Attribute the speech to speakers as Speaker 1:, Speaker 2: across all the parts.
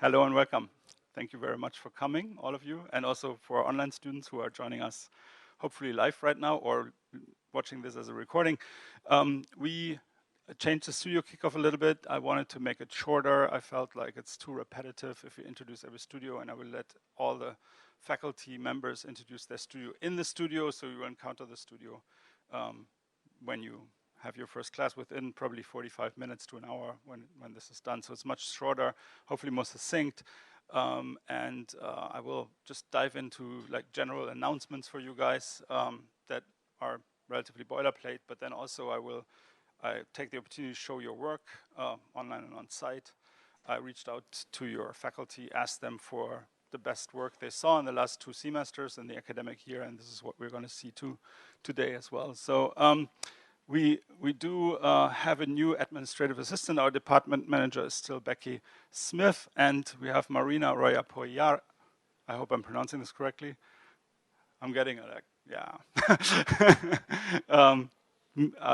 Speaker 1: Hello and welcome. Thank you very much for coming, all of you, and also for our online students who are joining us hopefully live right now or watching this as a recording. We changed the studio kickoff a little bit. I wanted to make it shorter. I felt like it's too repetitive if we introduce every studio, and I will let all the faculty members introduce their studio in the studio, so you will encounter the studio when you have your first class within probably 45 minutes to an hour when this is done. So it's much shorter, hopefully more succinct. I will just dive into like general announcements for you guys that are relatively boilerplate, but then also I take the opportunity to show your work online and on site. I reached out to your faculty, asked them for the best work they saw in the last 2 semesters in the academic year, and this is what we're going to see today as well. So we do have a new administrative assistant. Our department manager is still Becky Smith, and we have Marina Roya-Poyar. I hope I'm pronouncing this correctly. I'm getting it, yeah.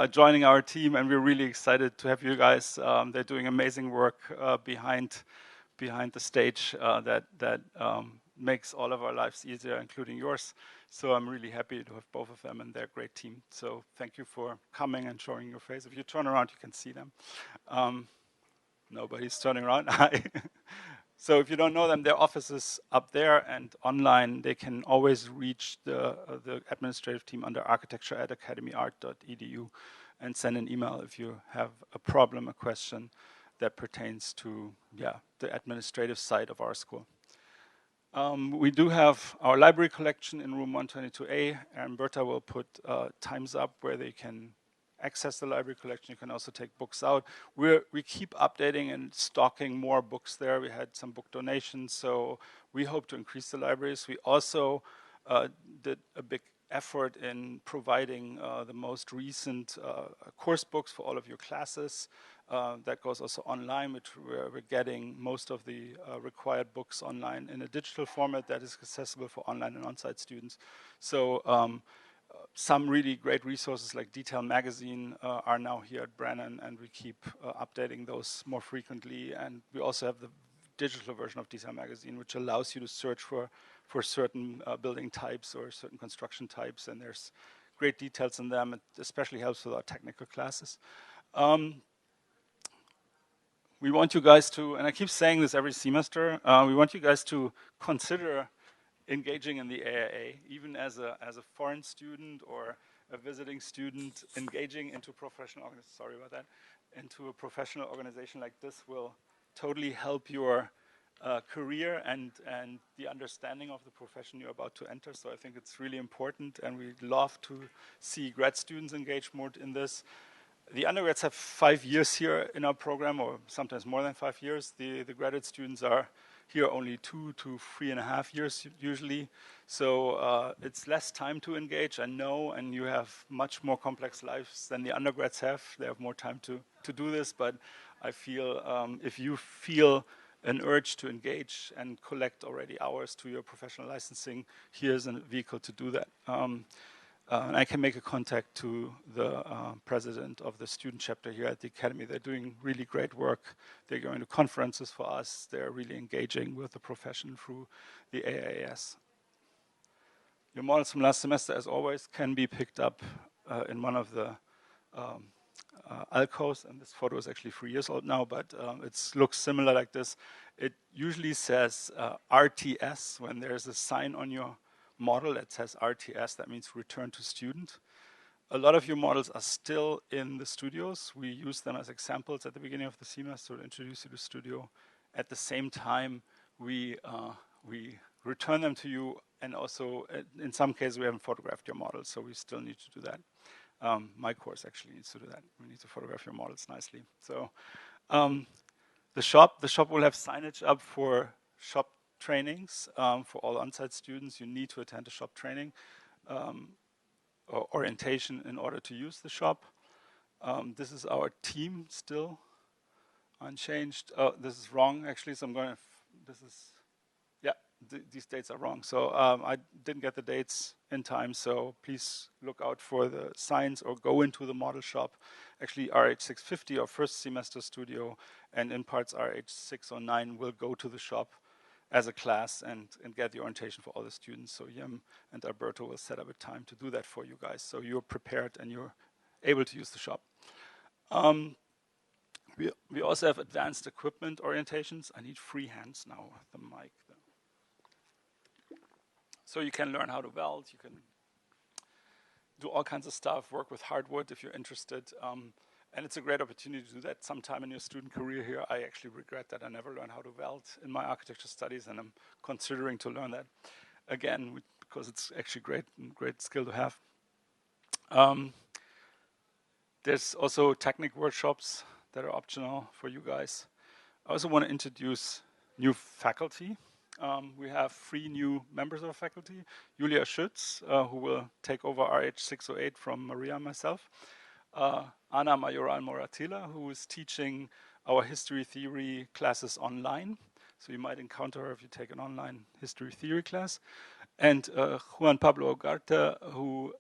Speaker 1: Joining our team, and we're really excited to have you guys. They're doing amazing work behind the stage that makes all of our lives easier, including yours. So I'm really happy to have both of them, and they're a great team. So thank you for coming and showing your face. If you turn around, you can see them. Nobody's turning around. Hi. So if you don't know them, their office is up there, and online they can always reach the administrative team under architecture@academyart.edu and send an email if you have a problem, a question that pertains to the administrative side of our school. We do have our library collection in room 122A, and Berta will put times up where they can access the library collection. You can also take books out. We keep updating and stocking more books there. We had some book donations, so we hope to increase the libraries. We also did a big effort in providing the most recent course books for all of your classes. That goes also online, which we're getting most of the required books online in a digital format that is accessible for online and on-site students. So some really great resources like Detail Magazine are now here at Brennan, and we keep updating those more frequently. And we also have the digital version of Detail Magazine, which allows you to search for certain building types or certain construction types, and there's great details in them. It especially helps with our technical classes. We want you guys to, and I keep saying this every semester, we want you guys to consider engaging in the AIA, even as a foreign student or a visiting student. Engaging into into a professional organization like this will totally help your career and the understanding of the profession you're about to enter. So I think it's really important, and we'd love to see grad students engage more in this. The undergrads have 5 years here in our program, or sometimes more than 5 years. The graduate students are here only 2 to 3.5 years usually. So it's less time to engage, I know, and you have much more complex lives than the undergrads have. They have more time to do this, but I feel if you feel an urge to engage and collect already hours to your professional licensing, here's a vehicle to do that. And I can make a contact to the president of the student chapter here at the Academy. They're doing really great work. They're going to conferences for us. They're really engaging with the profession through the AAS. Your models from last semester, as always, can be picked up in one of the alcoves, and this photo is actually 3 years old now, but it looks similar like this. It usually says RTS when there's a sign on your model that says RTS, that means return to student. A lot of your models are still in the studios. We use them as examples at the beginning of the semester to introduce you to studio. At the same time, we return them to you, and also in some cases we haven't photographed your models, so we still need to do that. My course actually needs to do that. We need to photograph your models nicely. So the shop will have signage up for shop trainings for all on-site students. You need to attend a shop training or orientation in order to use the shop. This is our team still unchanged. Oh, this is wrong actually, so I'm going to, these dates are wrong. So I didn't get the dates in time, so please look out for the signs or go into the model shop. Actually, RH650, our first semester studio, and in parts RH609 will go to the shop as a class and get the orientation for all the students. So Yem and Alberto will set up a time to do that for you guys, so you're prepared and you're able to use the shop. We also have advanced equipment orientations. I need free hands now with the mic. So you can learn how to weld, you can do all kinds of stuff, work with hardwood if you're interested. And it's a great opportunity to do that sometime in your student career here. I actually regret that I never learned how to weld in my architecture studies, and I'm considering to learn that again because it's actually great skill to have. There's also technic workshops that are optional for you guys. I also want to introduce new faculty. We have 3 new members of the faculty. Julia Schütz, who will take over RH608 from Maria and myself. Ana Mayoral Moratila, who is teaching our history theory classes online. So you might encounter her if you take an online history theory class. And Juan Pablo Ugarte, who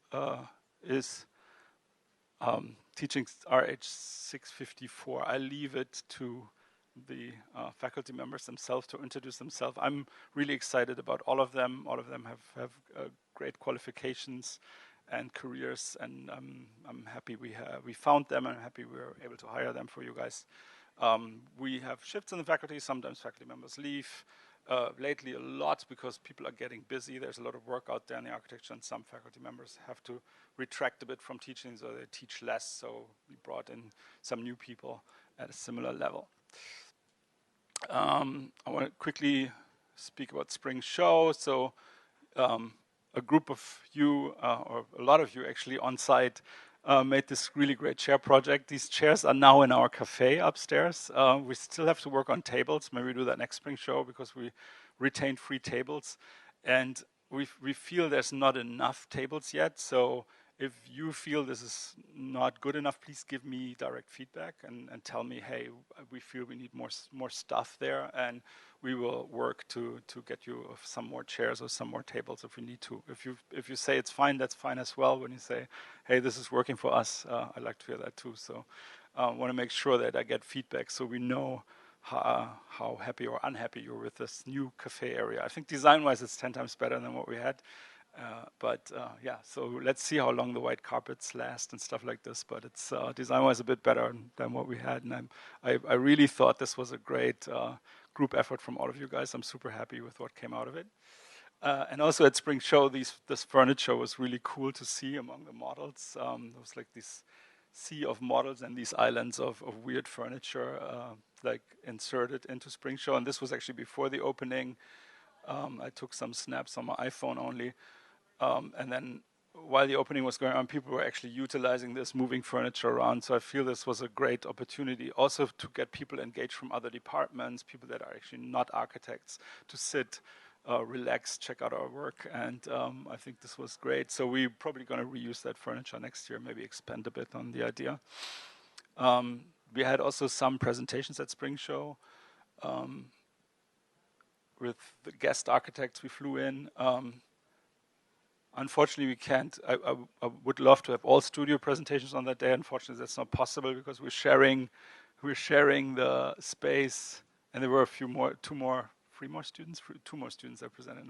Speaker 1: is teaching RH654. I leave it to the faculty members themselves to introduce themselves. I'm really excited about all of them. All of them have great qualifications and careers, and I'm happy we found them, and I'm happy we were able to hire them for you guys. We have shifts in the faculty. Sometimes faculty members leave. Lately a lot because people are getting busy. There's a lot of work out there in the architecture, and some faculty members have to retract a bit from teaching, so they teach less. So we brought in some new people at a similar level. I want to quickly speak about Spring Show. So a group of you, or a lot of you actually on site, made this really great chair project. These chairs are now in our cafe upstairs. We still have to work on tables. Maybe we do that next Spring Show because we retained 3 tables. And we feel there's not enough tables yet. So if you feel this is not good enough, please give me direct feedback and tell me, hey, we feel we need more stuff there, and we will work to get you some more chairs or some more tables if we need to. If you say it's fine, that's fine as well. When you say, hey, this is working for us, I'd like to hear that too. So I want to make sure that I get feedback so we know how happy or unhappy you're with this new cafe area. I think design-wise, it's 10 times better than what we had. Yeah, so let's see how long the white carpets last and stuff like this. But it's design-wise a bit better than what we had, and I really thought this was a great group effort from all of you guys. I'm super happy with what came out of it. And also at Spring Show, this furniture was really cool to see among the models. There was like this sea of models and these islands of weird furniture like inserted into Spring Show. And this was actually before the opening. I took some snaps on my iPhone only. And then while the opening was going on, people were actually utilizing this, moving furniture around. So I feel this was a great opportunity also to get people engaged from other departments, people that are actually not architects, to sit, relax, check out our work. And I think this was great. So we're probably going to reuse that furniture next year, maybe expand a bit on the idea. We had also some presentations at Spring Show with the guest architects we flew in. Unfortunately, we can't. I would love to have all studio presentations on that day. Unfortunately, that's not possible because we're sharing the space, and there were two more students that presented.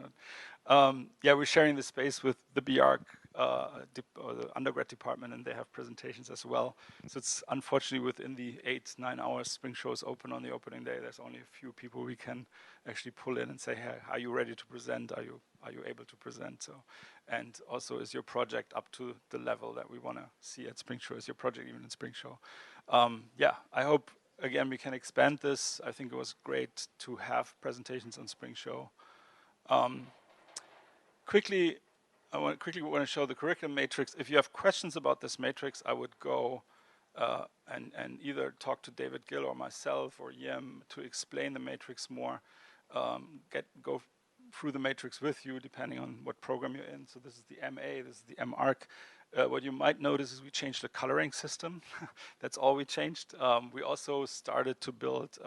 Speaker 1: Yeah, we're sharing the space with the BArch, or the undergrad department, and they have presentations as well. So it's unfortunately within the 8-9 hours Spring Show is open on the opening day. There's only a few people we can actually pull in and say, hey, are you ready to present? Are you able to present? So, and also, is your project up to the level that we want to see at Spring Show? Is your project even in Spring Show? Yeah, I hope again we can expand this. I think it was great to have presentations on Spring Show. Quickly, I want to show the curriculum matrix. If you have questions about this matrix, I would go and either talk to David Gill or myself or Yem to explain the matrix more. Go through the matrix with you, depending on what program you're in. So this is the MA, this is the MArch. What you might notice is we changed the coloring system. That's all we changed. We also started to build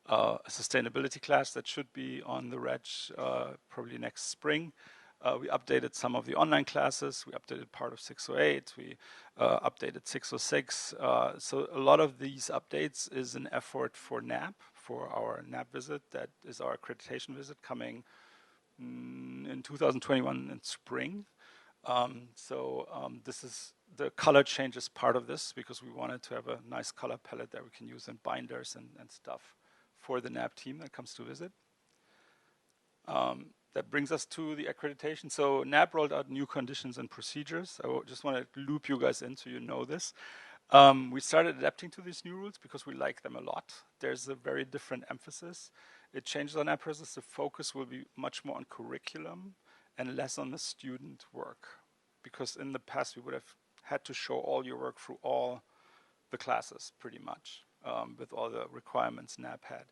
Speaker 1: a sustainability class that should be on the reg probably next spring. We updated some of the online classes. We updated part of 608. We updated 606. So a lot of these updates is an effort for NAB, for our NAB visit. That is our accreditation visit coming in 2021 in spring. This is the color change is part of this because we wanted to have a nice color palette that we can use in binders and stuff for the NAB team that comes to visit. That brings us to the accreditation. So NAB rolled out new conditions and procedures. I just want to loop you guys in so you know this. We started adapting to these new rules because we like them a lot. There's a very different emphasis. It changes on NAB process. The focus will be much more on curriculum and less on the student work. Because in the past, we would have had to show all your work through all the classes, pretty much, with all the requirements NAB had.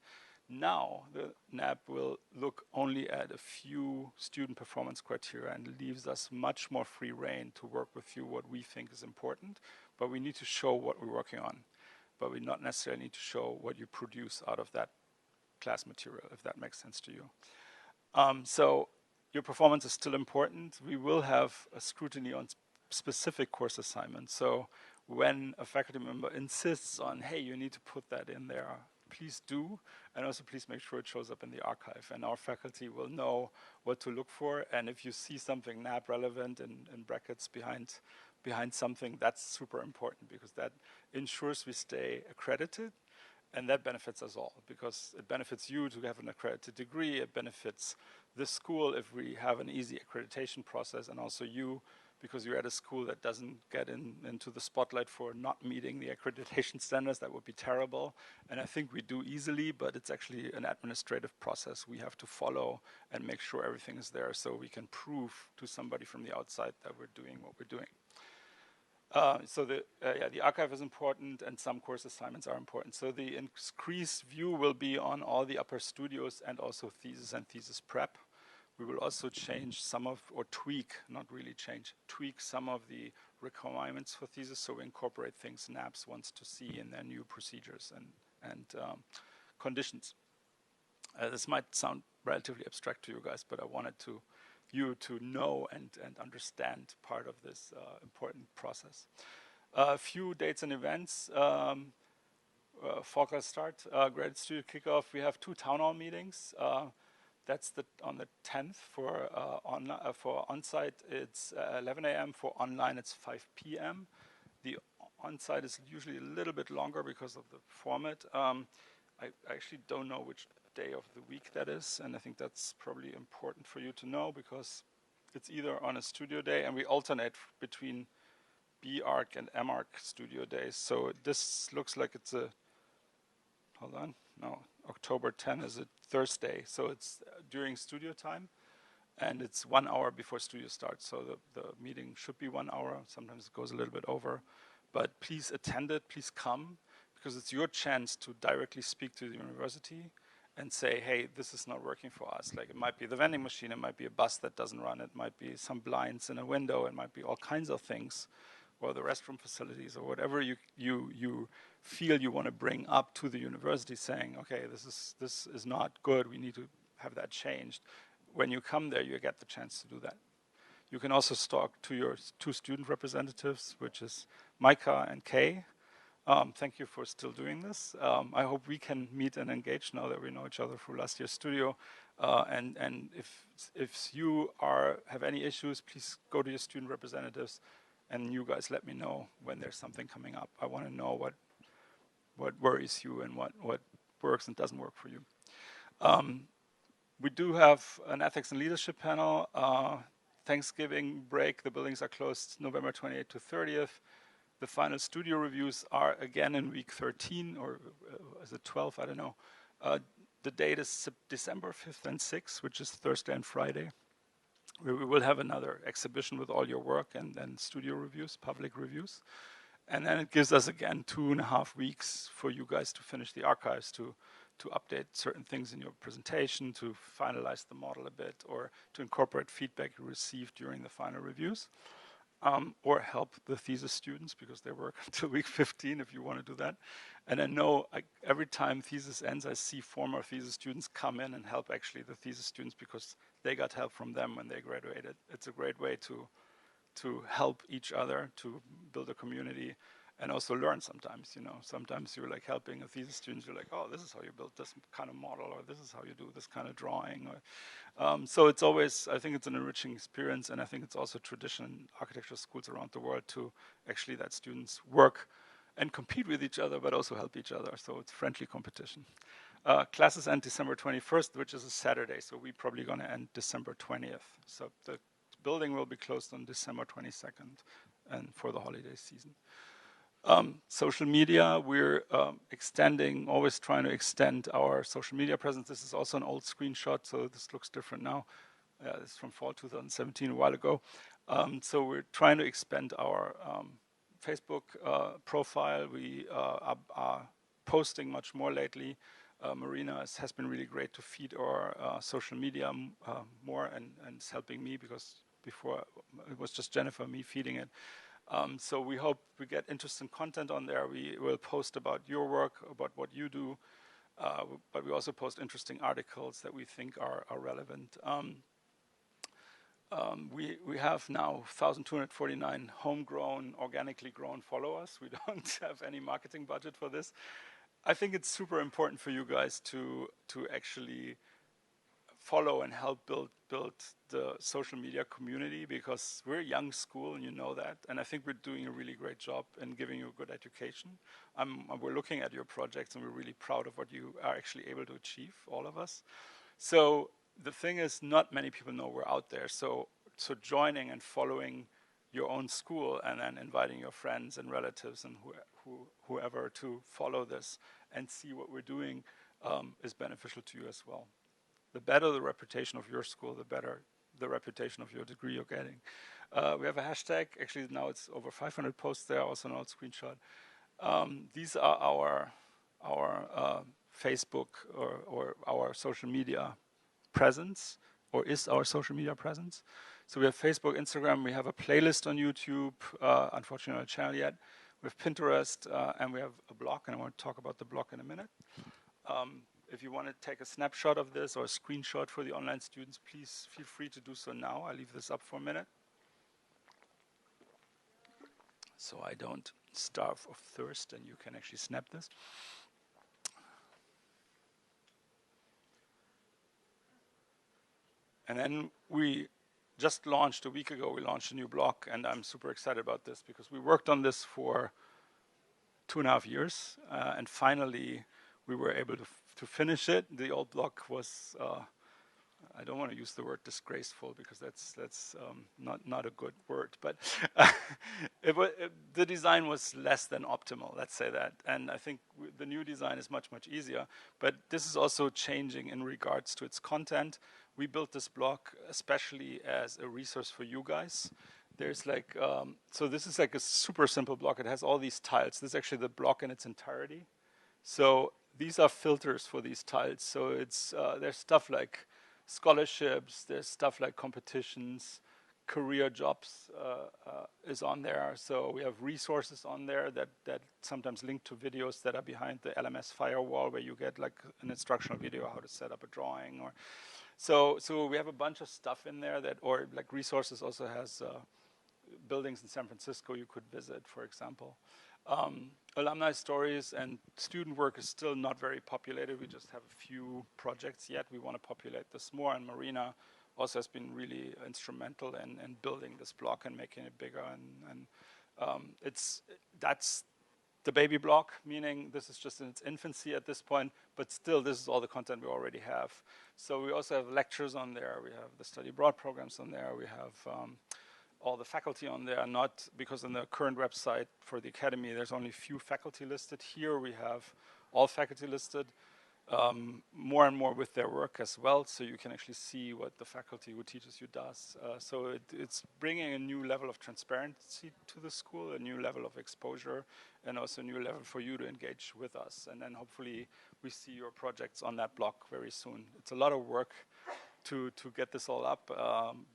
Speaker 1: Now, the NAB will look only at a few student performance criteria and leaves us much more free rein to work with you what we think is important, but we need to show what we're working on. But we not necessarily need to show what you produce out of that class material, if that makes sense to you. So your performance is still important. We will have a scrutiny on specific course assignments. So when a faculty member insists on, hey, you need to put that in there, please do, and also please make sure it shows up in the archive, and our faculty will know what to look for. And if you see something NAB relevant in brackets behind something, that's super important because that ensures we stay accredited, and that benefits us all because it benefits you to have an accredited degree, it benefits the school if we have an easy accreditation process, and also you because you're at a school that doesn't get into the spotlight for not meeting the accreditation standards. That would be terrible. And I think we do easily, but it's actually an administrative process we have to follow and make sure everything is there so we can prove to somebody from the outside that we're doing what we're doing. So the archive is important and some course assignments are important. So the increased view will be on all the upper studios and also thesis and thesis prep. We will also change some of, or tweak, not really change, tweak some of the requirements for thesis so we incorporate things NABS wants to see in their new procedures and conditions. This might sound relatively abstract to you guys, but I wanted you to know and understand part of this important process. A few dates and events. Fall start, Graduate Studio Kickoff. We have 2 town hall meetings. That's on the 10th for on-site. It's 11 a.m. For online, it's 5 p.m. The on-site is usually a little bit longer because of the format. I actually don't know which day of the week that is, and I think that's probably important for you to know because it's either on a studio day, and we alternate between B-Arc and M-Arc studio days. So this looks like it's a, hold on, no, October 10 is a Thursday, so it's during studio time, and it's 1 hour before studio starts, so the meeting should be 1 hour. Sometimes it goes a little bit over, but please attend it, please come, because it's your chance to directly speak to the university and say, hey, this is not working for us. Like, it might be the vending machine, it might be a bus that doesn't run, it might be some blinds in a window, it might be all kinds of things, or the restroom facilities, or whatever you feel you want to bring up to the university, saying, okay, this is not good, we need to have that changed. When you come there, you get the chance to do that. You can also talk to your 2 student representatives, which is Micah and Kay. Thank you for still doing this. I hope we can meet and engage now that we know each other through last year's studio. And if you have any issues, please go to your student representatives, and you guys let me know when there's something coming up. I want to know what worries you and what works and doesn't work for you. We do have an ethics and leadership panel. Thanksgiving break, the buildings are closed November 28th to 30th. The final studio reviews are again in week 13, or is it 12? I don't know. The date is December 5th and 6th, which is Thursday and Friday. We will have another exhibition with all your work and then studio reviews, public reviews. And then it gives us, again, 2.5 weeks for you guys to finish the archives, to update certain things in your presentation, to finalize the model a bit, or to incorporate feedback you received during the final reviews. or help the thesis students because they work until week 15 if you want to do that. And I know every time thesis ends, I see former thesis students come in and help actually the thesis students because they got help from them when they graduated. It's a great way to help each other, to build a community, and also learn sometimes, you know. Sometimes you're like helping a thesis student, you're like, oh, this is how you build this kind of model, or this is how you do this kind of drawing. So it's always, I think it's an enriching experience, and I think it's also tradition in architecture schools around the world to actually let students work and compete with each other, but also help each other. So it's friendly competition. Classes end December 21st, which is a Saturday, so we're probably going to end December 20th. So the building will be closed on December 22nd and for the holiday season. Social media, we're extending, always trying to extend our social media presence. This is also an old screenshot, so this looks different now. This is from fall 2017, a while ago. So we're trying to expand our Facebook profile. We are posting much more lately. Marina has been really great to feed our social media more and is helping me because before it was just Jennifer, me feeding it. So we hope we get interesting content on there. We will post about your work, about what you do, but we also post interesting articles that we think are relevant. We have now 1,249 homegrown, organically grown followers. We don't have any marketing budget for this. I think it's super important for you guys to actually follow and help build the social media community because we're a young school and you know that, and I think we're doing a really great job in giving you a good education. We're looking at your projects and we're really proud of what you are actually able to achieve, all of us. So the thing is, not many people know we're out there. So joining and following your own school and then inviting your friends and relatives and whoever to follow this and see what we're doing is beneficial to you as well. The better the reputation of your school, the better the reputation of your degree you're getting. We have a hashtag. Actually, now it's over 500 posts there, also an old screenshot. These are our Facebook or our social media presence, or is our social media presence. So we have Facebook, Instagram, we have a playlist on YouTube, unfortunately not a channel yet. We have Pinterest, and we have a blog, and I want to talk about the blog in a minute. If you want to take a snapshot of this or a screenshot for the online students, please feel free to do so now. I'll leave this up for a minute so I don't starve of thirst and you can actually snap this. And then we just launched a week ago, we launched a new blog, and I'm super excited about this because we worked on this for 2.5 years, and finally we were able to finish it. The old blog was, I don't want to use the word disgraceful because that's not a good word, but the design was less than optimal, let's say that. And I think the new design is much, much easier, but this is also changing in regards to its content. We built this blog especially as a resource for you guys. There's like, so this is like a super simple blog. It has all these tiles. This is actually the blog in its entirety. So these are filters for these tiles. So it's there's stuff like scholarships, there's stuff like competitions, career jobs is on there. So we have resources on there that sometimes link to videos that are behind the LMS firewall where you get like an instructional video how to set up a drawing. Or so we have a bunch of stuff in there that, or like resources also has buildings in San Francisco you could visit, for example. Alumni stories and student work is still not very populated. We just have a few projects yet. We want to populate this more, and Marina also has been really instrumental in building this blog and making it bigger. And that's the baby blog, meaning this is just in its infancy at this point, but still this is all the content we already have. So we also have lectures on there. We have the study abroad programs on there. We have all the faculty on there, not because on the current website for the academy, there's only a few faculty listed. Here we have all faculty listed, more and more with their work as well, so you can actually see what the faculty who teaches you does. So it's bringing a new level of transparency to the school, a new level of exposure, and also a new level for you to engage with us. And then hopefully we see your projects on that blog very soon. It's a lot of work. to get this all up.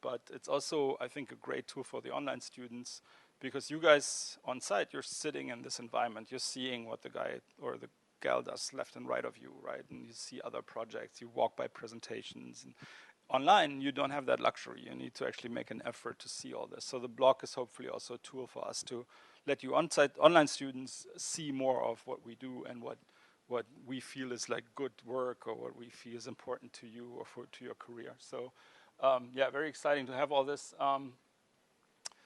Speaker 1: But it's also, I think, a great tool for the online students, because you guys on site, you're sitting in this environment, you're seeing what the guy or the gal does left and right of you, right? And you see other projects, you walk by presentations. And online, you don't have that luxury. You need to actually make an effort to see all this. So the blog is hopefully also a tool for us to let you on-site online students see more of what we do and what we feel is like good work, or what we feel is important to you or to your career. So yeah, very exciting to have all this.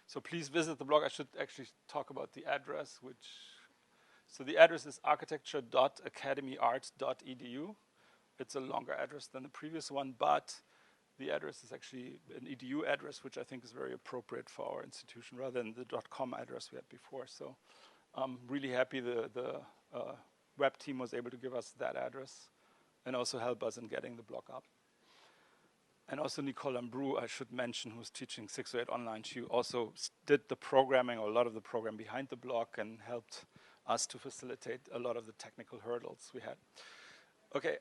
Speaker 1: So please visit the blog. I should actually talk about the address, so the address is architecture.academyart.edu. It's a longer address than the previous one, but the address is actually an edu address, which I think is very appropriate for our institution rather than the .com address we had before. So I'm really happy the web team was able to give us that address and also help us in getting the blog up. And also Nicole Ambrou, I should mention, who's teaching 608 online. She also did the programming, or a lot of the program behind the blog, and helped us to facilitate a lot of the technical hurdles we had. Okay,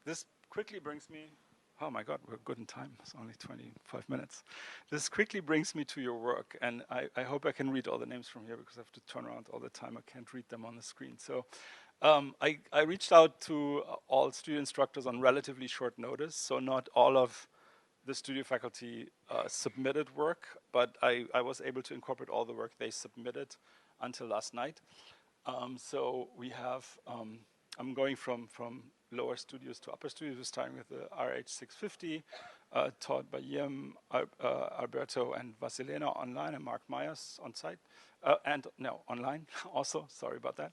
Speaker 1: this quickly brings me, oh my God, we're good in time. It's only 25 minutes. This quickly brings me to your work, and I hope I can read all the names from here, because I have to turn around all the time. I can't read them on the screen. So I reached out to all studio instructors on relatively short notice, so not all of the studio faculty submitted work, but I was able to incorporate all the work they submitted until last night. So we have, I'm going from lower studios to upper studios, starting with the RH650, taught by Yim, Alberto, and Vasilena online, and Mark Myers on site. Online also, sorry about that.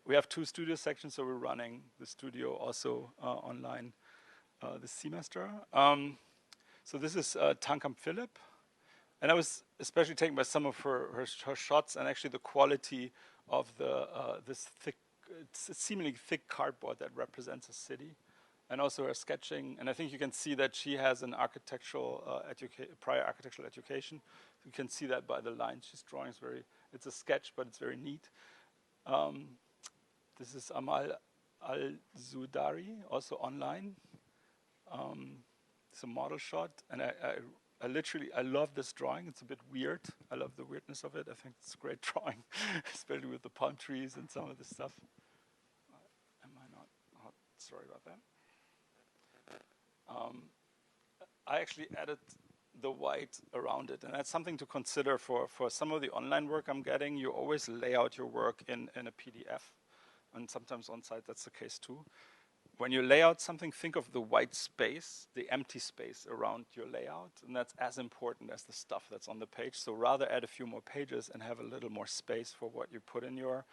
Speaker 1: We have 2 studio sections, so we're running the studio also online this semester. So this is Tankam Philip, and I was especially taken by some of her shots, and actually the quality of this thick, it's seemingly thick cardboard that represents a city, and also her sketching. And I think you can see that she has an architectural prior architectural education. You can see that by the lines she's drawing. It's a sketch, but it's very neat. This is Amal Al-Zudari, also online. It's a model shot, and I love this drawing. It's a bit weird. I love the weirdness of it. I think it's a great drawing, especially with the palm trees and some of this stuff. Am I not? Oh, sorry about that. I actually added the white around it, and that's something to consider for some of the online work I'm getting. You always lay out your work in a PDF, and sometimes on site that's the case too. When you lay out something, think of the white space, the empty space around your layout, and that's as important as the stuff that's on the page. So rather add a few more pages and have a little more space for what you put in your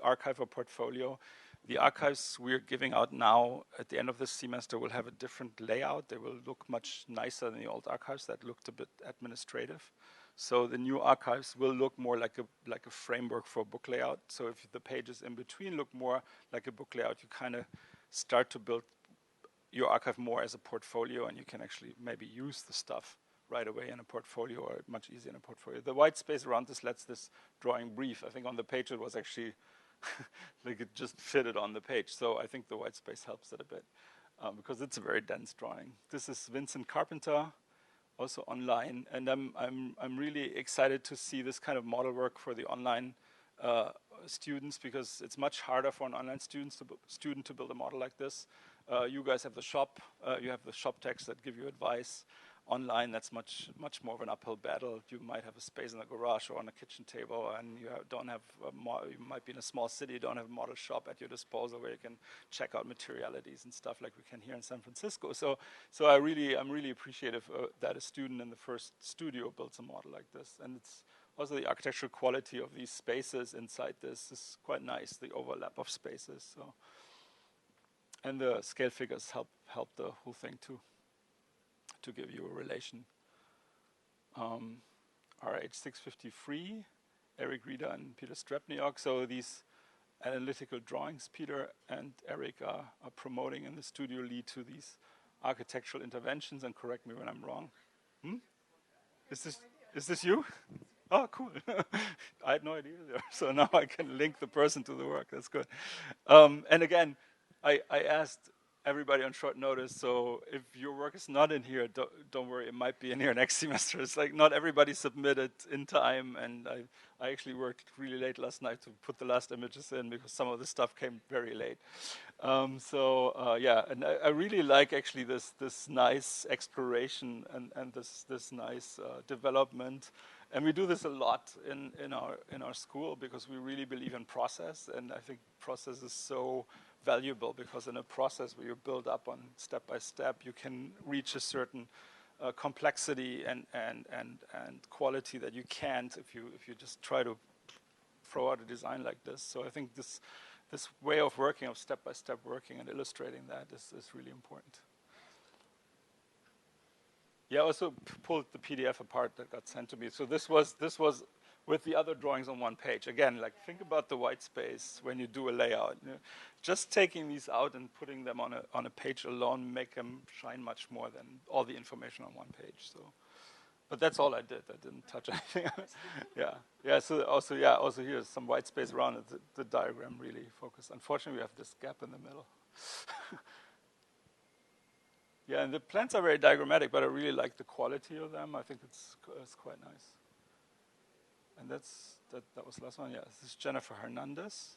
Speaker 1: archive or portfolio. The archives we're giving out now at the end of this semester will have a different layout. They will look much nicer than the old archives that looked a bit administrative. So the new archives will look more like a framework for a book layout. So if the pages in between look more like a book layout, you kind of start to build your archive more as a portfolio, and you can actually maybe use the stuff right away in a portfolio, or much easier in a portfolio. The white space around this lets this drawing breathe. I think on the page it was actually like it just fitted on the page. So I think the white space helps it a bit because it's a very dense drawing. This is Vincent Carpenter, also online, and I'm really excited to see this kind of model work for the online students, because it's much harder for an online student to build a model like this. You guys have the shop, you have the shop techs that give you advice. Online, that's much more of an uphill battle. You might have a space in the garage or on a kitchen table, and you you might be in a small city, you don't have a model shop at your disposal where you can check out materialities and stuff like we can here in San Francisco. So I'm really appreciative that a student in the first studio builds a model like this. And it's also the architectural quality of these spaces inside this is quite nice, the overlap of spaces. So, and the scale figures help the whole thing too, to give you a relation. RH653, Eric Rieder and Peter Strepniok. So these analytical drawings Peter and Eric are promoting in the studio lead to these architectural interventions, and correct me when I'm wrong. Is this you? Oh, cool. I had no idea either. So now I can link the person to the work. That's good. And again, I asked everybody on short notice. So if your work is not in here, don't worry, it might be in here next semester. It's like not everybody submitted in time, and I actually worked really late last night to put the last images in because some of the stuff came very late. Yeah, and I really like actually this nice exploration and this nice development. And we do this a lot in our school because we really believe in process, and I think process is so valuable because in a process where you build up on step by step, you can reach a certain complexity and quality that you can't if you just try to throw out a design like this. So I think this way of working, of step by step working and illustrating that is really important. Yeah, I also pulled the PDF apart that got sent to me. So this was with the other drawings on one page. Again, like think about the white space when you do a layout. You know, just taking these out and putting them on a page alone make them shine much more than all the information on one page. So, but that's all I did. I didn't touch anything else. Yeah. So also here's some white space around it. The diagram really focused. Unfortunately, we have this gap in the middle. Yeah, and the plants are very diagrammatic, but I really like the quality of them. I think it's quite nice. And that was the last one. Yeah, this is Jennifer Hernandez.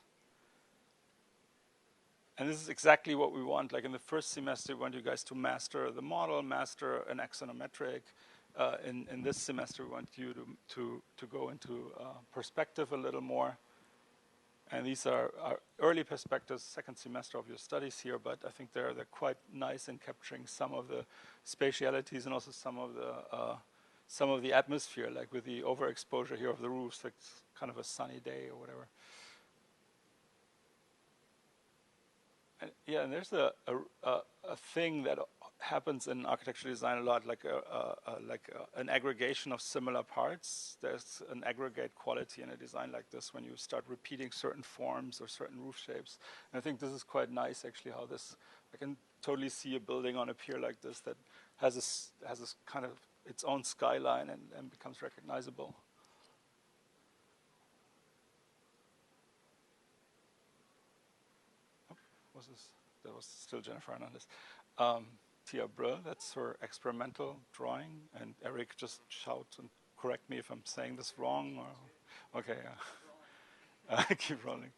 Speaker 1: And this is exactly what we want. Like in the first semester, we want you guys to master the model, master an axonometric. In this semester, we want you to go into perspective a little more. And these are early perspectives, second semester of your studies here, but I think they're quite nice in capturing some of the spatialities and also some of the atmosphere, like with the overexposure here of the roofs, like kind of a sunny day or whatever. And yeah, and there's a thing that happens in architectural design a lot, like an aggregation of similar parts. There's an aggregate quality in a design like this when you start repeating certain forms or certain roof shapes. And I think this is quite nice, actually, how this, I can totally see a building on a pier like this that has this kind of its own skyline and becomes recognizable. That was still Jennifer Hernandez. Tia Brö, that's her experimental drawing, and Eric just shout and correct me if I'm saying this wrong. Or, okay, yeah. Keep rolling.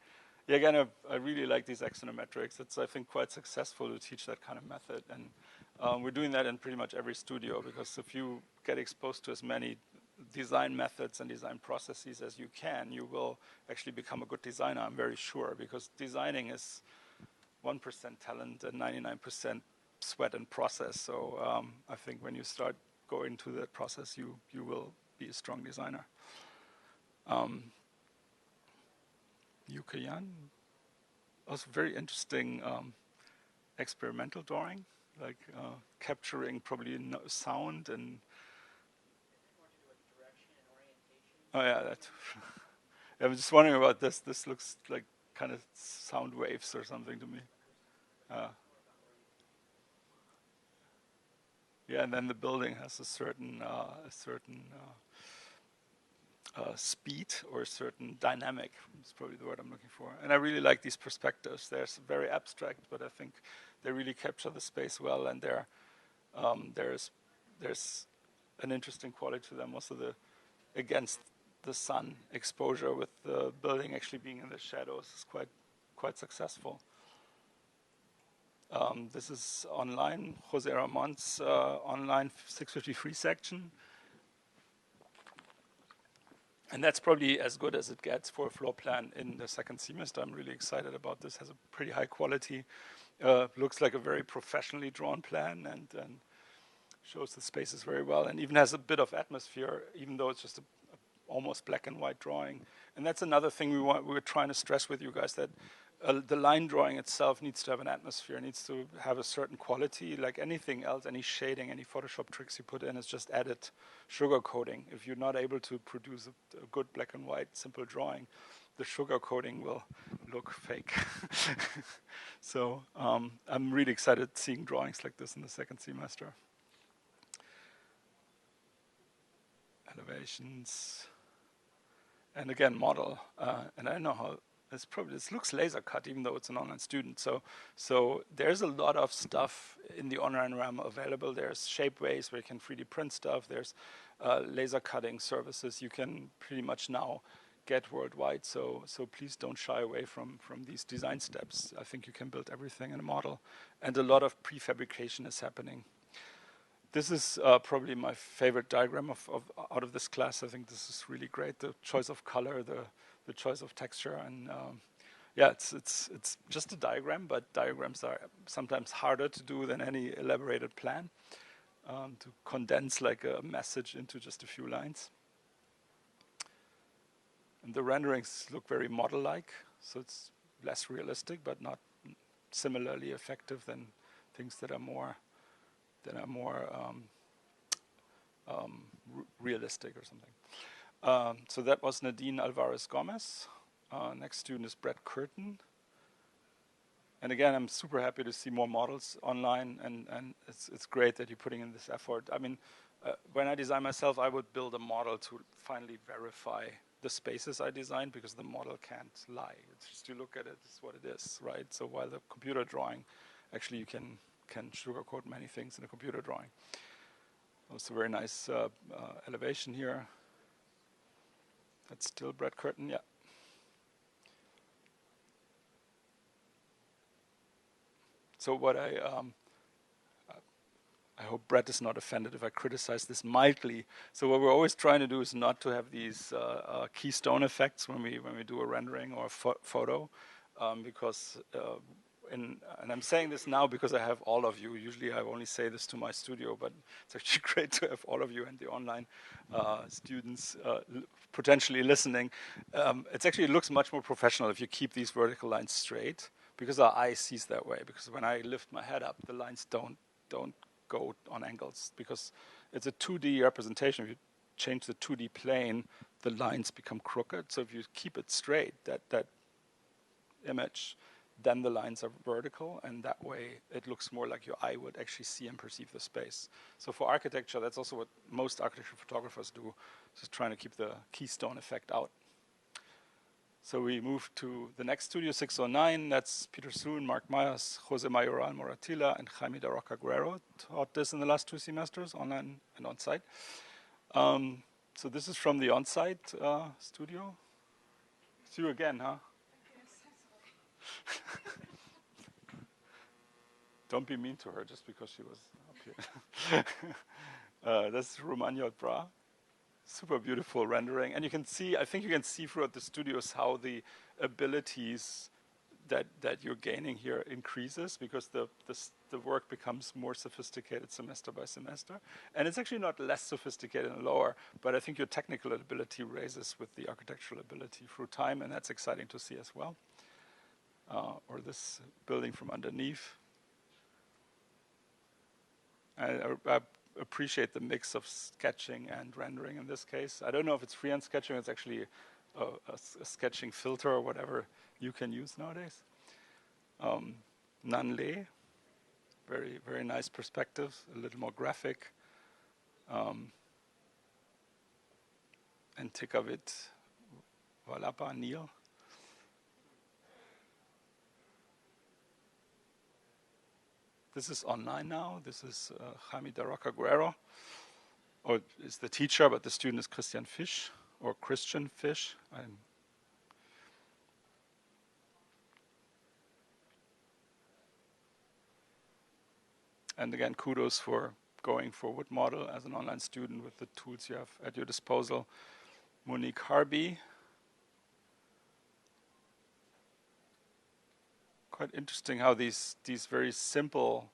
Speaker 1: Yeah, again, I really like these axonometrics. It's, I think, quite successful to teach that kind of method, and we're doing that in pretty much every studio, because if you get exposed to as many design methods and design processes as you can, you will actually become a good designer, I'm very sure, because designing is 1% talent and 99% sweat and process. So I think when you start going to that process, you will be a strong designer. Yuka Yan, also very interesting experimental drawing, like capturing probably sound and. Oh yeah, that. I'm just wondering about this. This looks like kind of sound waves or something to me. Yeah, and then the building has a certain speed or a certain dynamic. Is probably the word I'm looking for. And I really like these perspectives. They're very abstract, but I think they really capture the space well. And there's an interesting quality to them. Also, against the sun exposure, with the building actually being in the shadows, is quite successful. This is online, Jose Ramon's online 653 section. And that's probably as good as it gets for a floor plan in the second semester. I'm really excited about this. Has a pretty high quality. Looks like a very professionally drawn plan, and shows the spaces very well, and even has a bit of atmosphere, even though it's just a almost black and white drawing. And that's another thing we're trying to stress with you guys, that the line drawing itself needs to have an atmosphere, needs to have a certain quality. Like anything else, any shading, any Photoshop tricks you put in is just added sugar coating. If you're not able to produce a good black and white simple drawing, the sugar coating will look fake. So I'm really excited seeing drawings like this in the second semester. Elevations. And again, model. And I don't know how this looks laser cut, even though it's an online student. So there's a lot of stuff in the online realm available. There's Shapeways where you can 3D print stuff. There's laser cutting services you can pretty much now get worldwide. So please don't shy away from these design steps. I think you can build everything in a model, and a lot of prefabrication is happening. This is probably my favorite diagram out of this class. I think this is really great. The choice of color, the choice of texture, and yeah, it's just a diagram, but diagrams are sometimes harder to do than any elaborated plan, to condense like a message into just a few lines. And the renderings look very model-like, so it's less realistic, but not similarly effective than things that are more realistic or something. So that was Nadine Alvarez Gomez. Next student is Brett Curtin. And again, I'm super happy to see more models online, and it's great that you're putting in this effort. I mean, when I design myself, I would build a model to finally verify the spaces I designed, because the model can't lie. It's just, you look at it, it's what it is, right? So while the computer drawing, actually you can sugarcoat many things in a computer drawing. Also very nice elevation here. That's still Brett Curtin, yeah. So what I hope Brett is not offended if I criticize this mildly. So what we're always trying to do is not to have these keystone effects when we do a rendering or a photo, because and I'm saying this now because I have all of you. Usually I only say this to my studio, but it's actually great to have all of you and the online students potentially listening. It looks much more professional if you keep these vertical lines straight, because our eye sees that way. Because when I lift my head up, the lines don't go on angles, because it's a 2D representation. If you change the 2D plane, the lines become crooked. So if you keep it straight, that image, then the lines are vertical, and that way it looks more like your eye would actually see and perceive the space. So for architecture, that's also what most architecture photographers do, just trying to keep the keystone effect out. So we move to the next studio, 609. That's Peter Soon, Mark Myers, Jose Mayoral Moratilla, and Jaime da Roca Guerrero taught this in the last 2 semesters, online and on-site. So this is from the on-site studio. It's you again, huh? Don't be mean to her just because she was up here. That's Romagna Bra. Super beautiful rendering. And you can see, I think you can see throughout the studios how the abilities that you're gaining here increases, because the work becomes more sophisticated semester by semester. And it's actually not less sophisticated and lower, but I think your technical ability raises with the architectural ability through time, and that's exciting to see as well. Or this building from underneath. I appreciate the mix of sketching and rendering in this case. I don't know if it's freehand sketching, it's actually a sketching filter or whatever you can use nowadays. Nanle, very, very nice perspective, a little more graphic. And Tikavit Valapa, Neil. This is online now. This is Jaime da Roca Guerrero, or is the teacher, but the student is Christian Fisch, or Christian Fisch. And again, kudos for going for wood model as an online student with the tools you have at your disposal. Monique Harby. Quite interesting how these very simple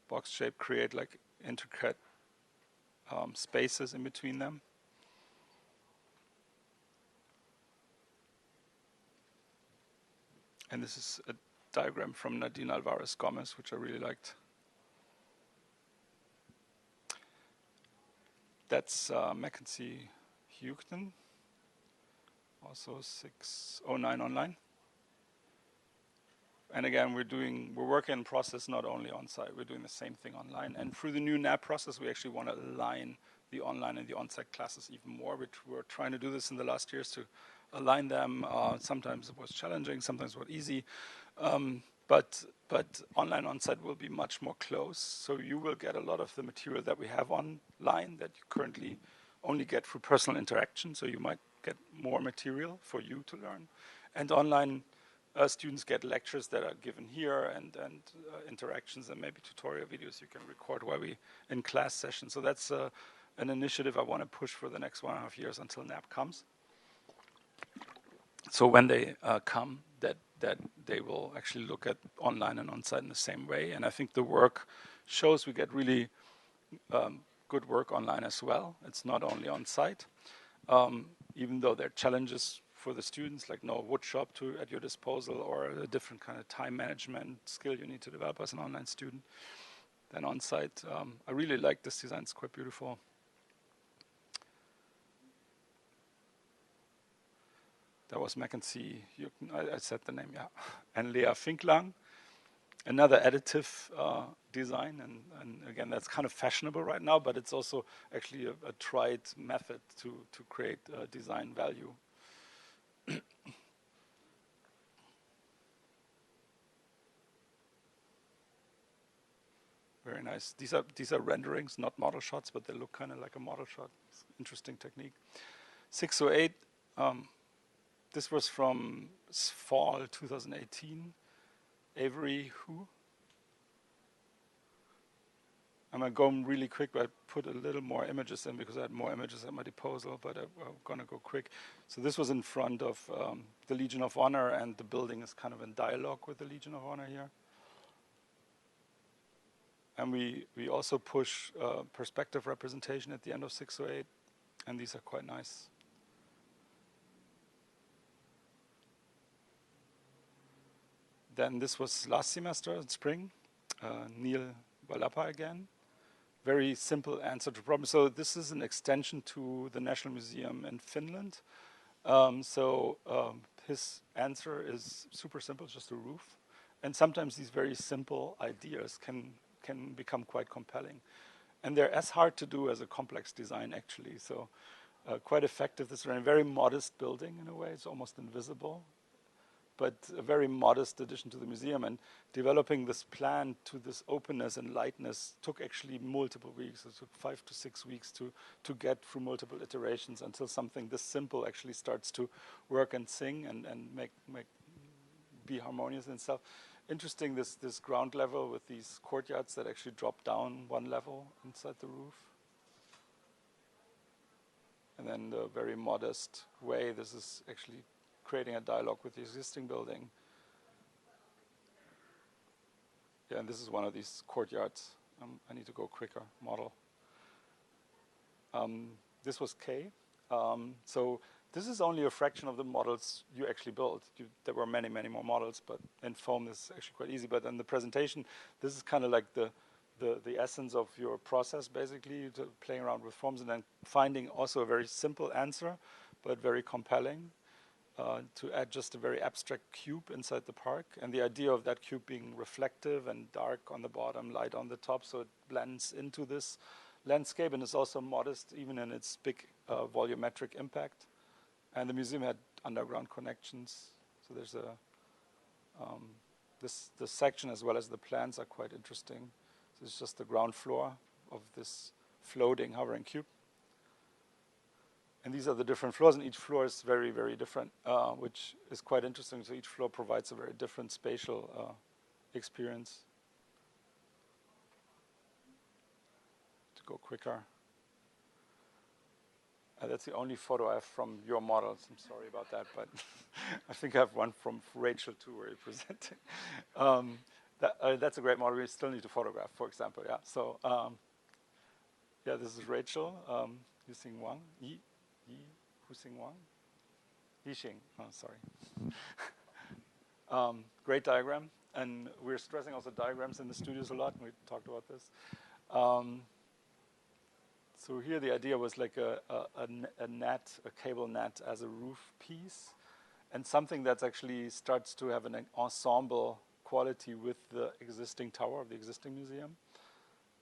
Speaker 1: box shape create like intricate spaces in between them. And this is a diagram from Nadine Alvarez Gomez, which I really liked. That's Mackenzie Hugton, also 609 online. And again, we're working in process not only on-site, we're doing the same thing online. And through the new NAB process, we actually want to align the online and the on-site classes even more. We're trying to do this in the last years to align them. Sometimes it was challenging, sometimes it was easy. But online on-site will be much more close. So you will get a lot of the material that we have online that you currently only get through personal interaction. So you might get more material for you to learn. And online, students get lectures that are given here and interactions and maybe tutorial videos you can record while we in class sessions. So that's an initiative I want to push for the next 1.5 years until NAP comes. So when they come, that they will actually look at online and on-site in the same way. And I think the work shows we get really good work online as well. It's not only on-site, even though there are challenges for the students, like no wood shop at your disposal or a different kind of time management skill you need to develop as an online student than on-site. I really like this design. It's quite beautiful. That was Mackenzie. I said the name, yeah. And Lea Finklang, another additive design. And again, that's kind of fashionable right now, but it's also actually a tried method to create design value. Very nice. These are renderings, not model shots, but they look kind of like a model shot. It's an interesting technique. 608. This was from fall 2018. Avery Hu. I'm going to go really quick, but I put a little more images in because I had more images at my disposal, but I'm going to go quick. So this was in front of the Legion of Honor, and the building is kind of in dialogue with the Legion of Honor here. And we also push perspective representation at the end of 608, and these are quite nice. Then this was last semester in spring, Neil Walapa again. Very simple answer to problem. So this is an extension to the National Museum in Finland. His answer is super simple, just a roof. And sometimes these very simple ideas can become quite compelling. And they're as hard to do as a complex design, actually. So quite effective. This is a very modest building in a way. It's almost invisible, but a very modest addition to the museum. And developing this plan to this openness and lightness took actually multiple weeks. It took 5 to 6 weeks to get through multiple iterations until something this simple actually starts to work and sing and be harmonious in itself. Interesting, this ground level with these courtyards that actually drop down one level inside the roof. And then the very modest way, this is actually creating a dialogue with the existing building. Yeah, and this is one of these courtyards. I need to go quicker, model. This was K. So this is only a fraction of the models you actually built. There were many, many more models, but in foam this is actually quite easy. But in the presentation, this is kind of like the essence of your process, basically, playing around with forms and then finding also a very simple answer, but very compelling. To add just a very abstract cube inside the park, and the idea of that cube being reflective and dark on the bottom, light on the top, so it blends into this landscape, and is also modest even in its big volumetric impact. And the museum had underground connections, so there's this section as well as the plans are quite interesting. So it's just the ground floor of this floating, hovering cube. And these are the different floors, and each floor is very, very different, which is quite interesting. So each floor provides a very different spatial experience. To go quicker. That's the only photo I have from your models. I'm sorry about that, but I think I have one from Rachel too, where you're presenting. That's a great model. We still need to photograph, for example. Yeah. So, yeah, this is Rachel, Yixing Wang. Yixing Wang? Yixing. Oh, sorry. Great diagram, and we're stressing also diagrams in the studios a lot. We talked about this. So here the idea was like a cable net as a roof piece, and something that actually starts to have an ensemble quality with the existing tower of the existing museum.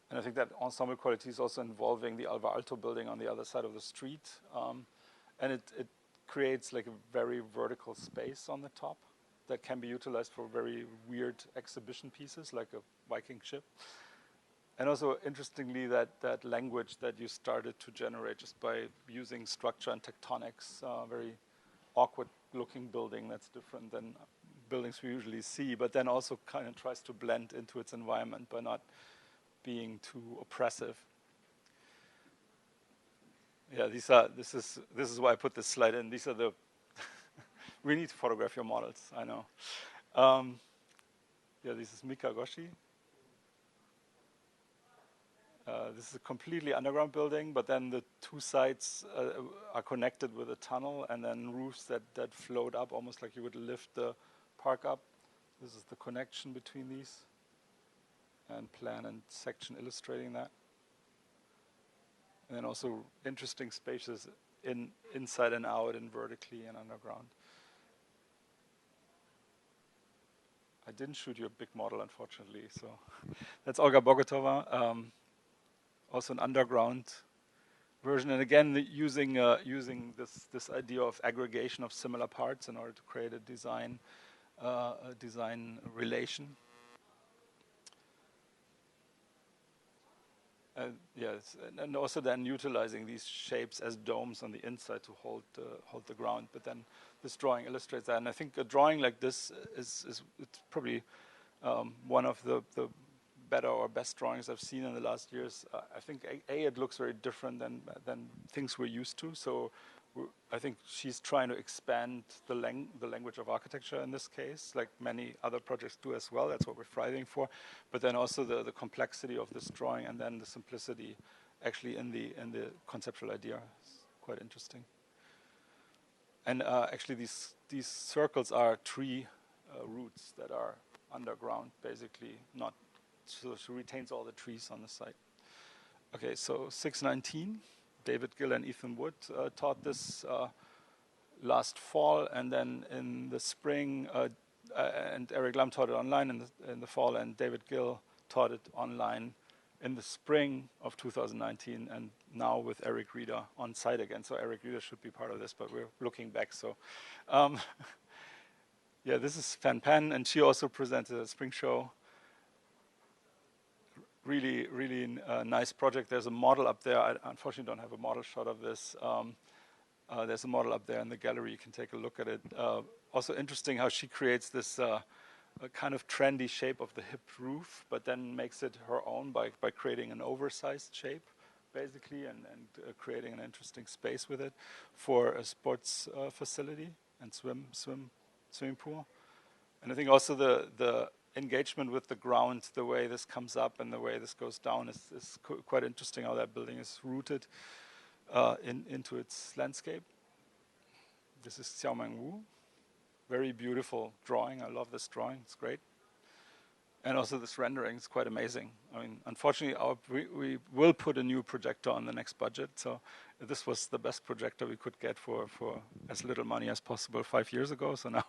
Speaker 1: And I think that ensemble quality is also involving the Alvar Aalto building on the other side of the street. And it creates like a very vertical space on the top that can be utilized for very weird exhibition pieces, like a Viking ship. And also, interestingly, that language that you started to generate just by using structure and tectonics, very awkward-looking building that's different than buildings we usually see, but then also kind of tries to blend into its environment by not being too oppressive. Yeah, this is why I put this slide in. These are the we need to photograph your models, I know. Yeah, this is Mikagoshi. This is a completely underground building, but then the two sides are connected with a tunnel and then roofs that float up almost like you would lift the park up. This is the connection between these, and plan and section illustrating that. And then also interesting spaces inside and out and vertically and underground. I didn't shoot you a big model, unfortunately, so that's Olga Bogotova. Also an underground version, and again using this idea of aggregation of similar parts in order to create a design relation. Yes, and also then utilizing these shapes as domes on the inside to hold the ground. But then this drawing illustrates that, and I think a drawing like this is it's probably one of the better or best drawings I've seen in the last years. I think it looks very different than things we're used to. So I think she's trying to expand the language of architecture in this case, like many other projects do as well. That's what we're striving for. But then also the complexity of this drawing, and then the simplicity actually in the conceptual idea is quite interesting. And actually these circles are tree roots that are underground, basically, not. So she retains all the trees on the site. Okay, so 619, David Gill and Ethan Wood taught this last fall, and then in the spring, and Eric Lam taught it online in the fall, and David Gill taught it online in the spring of 2019, and now with Eric Rieder on site again. So Eric Rieder should be part of this, but we're looking back. So yeah, this is Fan Pan, and she also presented at Spring Show. Really, really nice project. There's a model up there. I unfortunately don't have a model shot of this. There's a model up there in the gallery. You can take a look at it. Also interesting how she creates this a kind of trendy shape of the hipped roof, but then makes it her own by creating an oversized shape, basically, and creating an interesting space with it for a sports facility and swimming pool. And I think also the engagement with the ground, the way this comes up and the way this goes down is quite interesting, how that building is rooted into its landscape. This is Xiaomeng Wu. Very beautiful drawing. I love this drawing. It's great. And also this rendering is quite amazing. I mean, unfortunately, we will put a new projector on the next budget. So this was the best projector we could get for as little money as possible 5 years ago. So now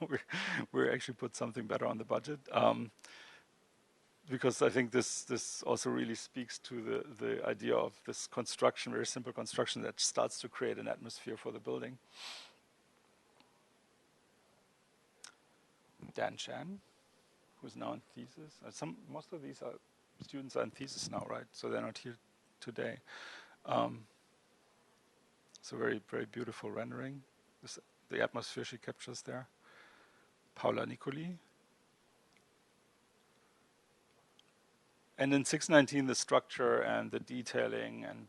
Speaker 1: we actually put something better on the budget. Because I think this also really speaks to the idea of this construction, very simple construction that starts to create an atmosphere for the building. Dan Chan, who's now in thesis. Most of these students are in thesis now, right? So they're not here today. So very, very beautiful rendering. The atmosphere she captures there. Paula Nicoli. And in 619, the structure and the detailing and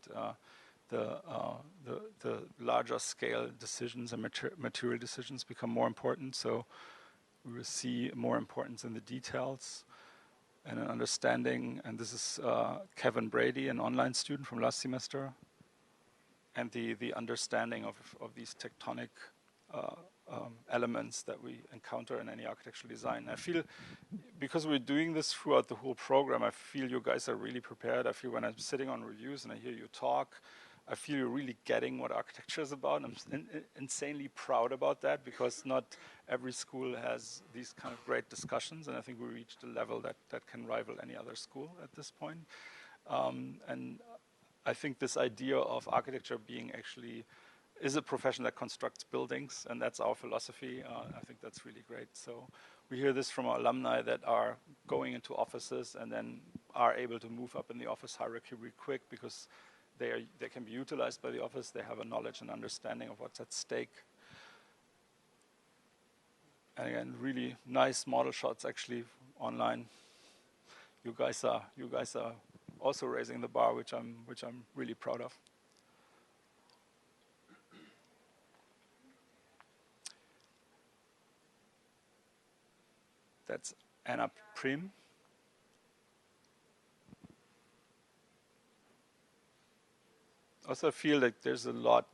Speaker 1: the larger scale decisions and material decisions become more important. So we will see more importance in the details and an understanding. And this is Kevin Brady, an online student from last semester, and the understanding of these tectonic elements that we encounter in any architectural design. I feel, because we're doing this throughout the whole program, I feel you guys are really prepared. I feel when I'm sitting on reviews and I hear you talk, I feel you're really getting what architecture is about. I'm insanely proud about that, because not every school has these kind of great discussions, and I think we reached a level that can rival any other school at this point. And I think this idea of architecture being actually is a profession that constructs buildings, and that's our philosophy. I think that's really great. So we hear this from our alumni that are going into offices and then are able to move up in the office hierarchy really quick because they can be utilized by the office. They have a knowledge and understanding of what's at stake. And again, really nice model shots actually online. You guys are also raising the bar, which I'm really proud of. That's Anna Prim. Also feel like there's a lot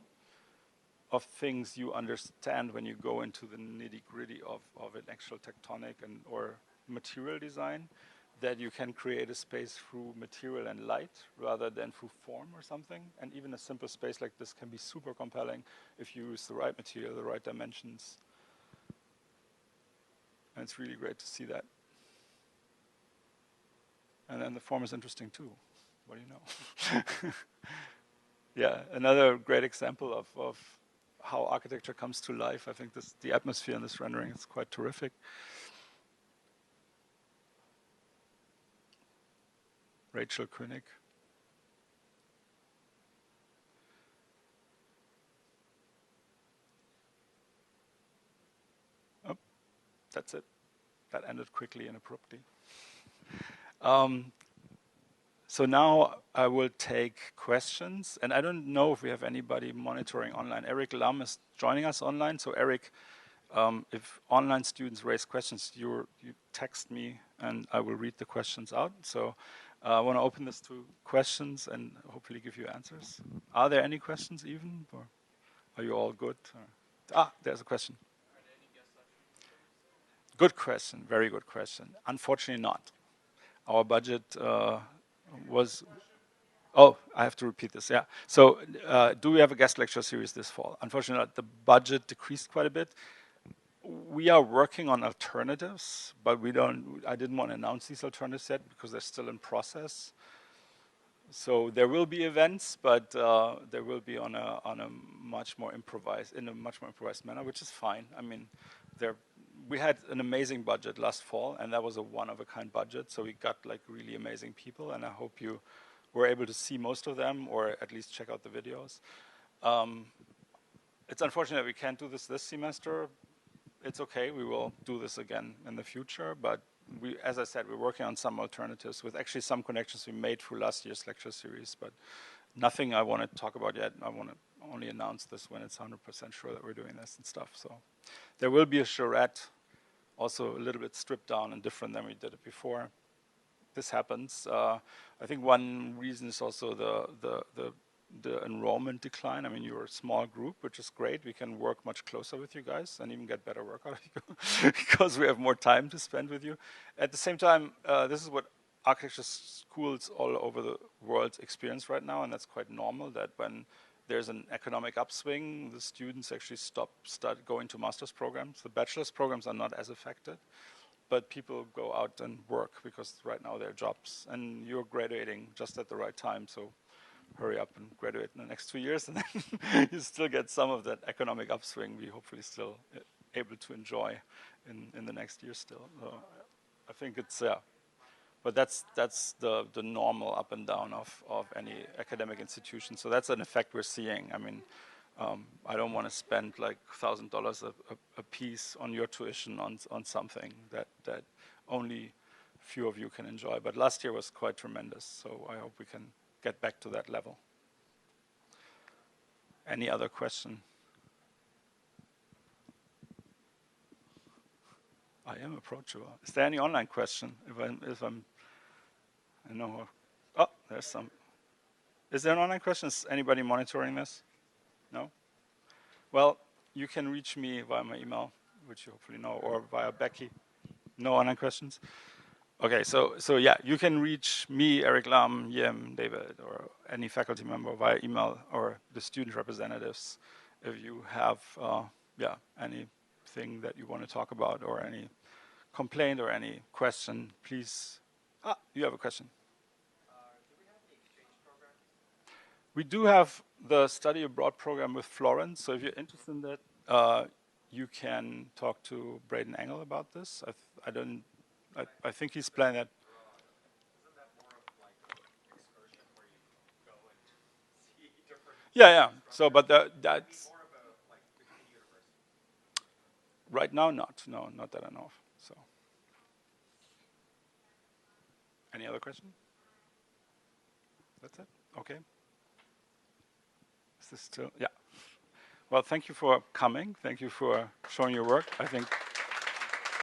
Speaker 1: of things you understand when you go into the nitty-gritty of an actual tectonic and or material design, that you can create a space through material and light rather than through form or something. And even a simple space like this can be super compelling if you use the right material, the right dimensions. And it's really great to see that. And then the form is interesting too. What do you know? Yeah, another great example of how architecture comes to life. I think the atmosphere in this rendering is quite terrific. Rachel Koenig. Oh, that's it. That ended quickly and abruptly. So now I will take questions, and I don't know if we have anybody monitoring online. Eric Lam is joining us online. So Eric, if online students raise questions, you text me, and I will read the questions out. So I want to open this to questions and hopefully give you answers. Are there any questions even, or are you all good? There's a question. Good question, very good question. Unfortunately not. Our budget was... Oh, I have to repeat this, yeah. So do we have a guest lecture series this fall? Unfortunately not. The budget decreased quite a bit. We are working on alternatives, but I didn't want to announce these alternatives yet because they're still in process. So there will be events, but there will be in a much more improvised manner, which is fine. I mean, we had an amazing budget last fall, and that was a one-of-a-kind budget. So we got like really amazing people, and I hope you were able to see most of them, or at least check out the videos. It's unfortunate we can't do this semester. It's okay. We will do this again in the future, but as I said, we're working on some alternatives with actually some connections we made through last year's lecture series, but nothing I want to talk about yet. I want to only announce this when it's 100% sure that we're doing this and stuff. So there will be a charrette, also a little bit stripped down and different than we did it before. This happens. I think one reason is also the enrollment decline. I mean, you're a small group, which is great. We can work much closer with you guys and even get better work out of you because we have more time to spend with you. At the same time, this is what architecture schools all over the world experience right now, and that's quite normal, that when there's an economic upswing, the students actually start going to master's programs. The bachelor's programs are not as affected, but people go out and work because right now they're jobs, and you're graduating just at the right time, so hurry up and graduate in the next 2 years, and then you still get some of that economic upswing we hopefully still able to enjoy in the next year still. I think it's, yeah. But that's the normal up and down of any academic institution. So that's an effect we're seeing. I mean, I don't want to spend like $1,000 a piece on your tuition on something that only few of you can enjoy. But last year was quite tremendous, so I hope we can get back to that level. Any other question? I am approachable. Is there any online question? I know. Oh, there's some. Is there an online question? Is anybody monitoring this? No? Well, you can reach me via my email, which you hopefully know, or via Becky. No online questions? Okay, so yeah, you can reach me, Eric Lam, Yem, David, or any faculty member via email, or the student representatives if you have anything that you want to talk about, or any complaint or any question, please. You have a question.
Speaker 2: Do we have the exchange program?
Speaker 1: We do have the study abroad program with Florence, so if you're interested in that, you can talk to Braden Engel about this. I think he's planning that.
Speaker 2: Isn't that more of like an excursion where you go and see different?
Speaker 1: Yeah. So, but that's
Speaker 2: more of a like between universities.
Speaker 1: right now not. No, not that I know of. So, any other question? That's it. Okay. Is this still? Yeah. Well, thank you for coming. Thank you for showing your work. I think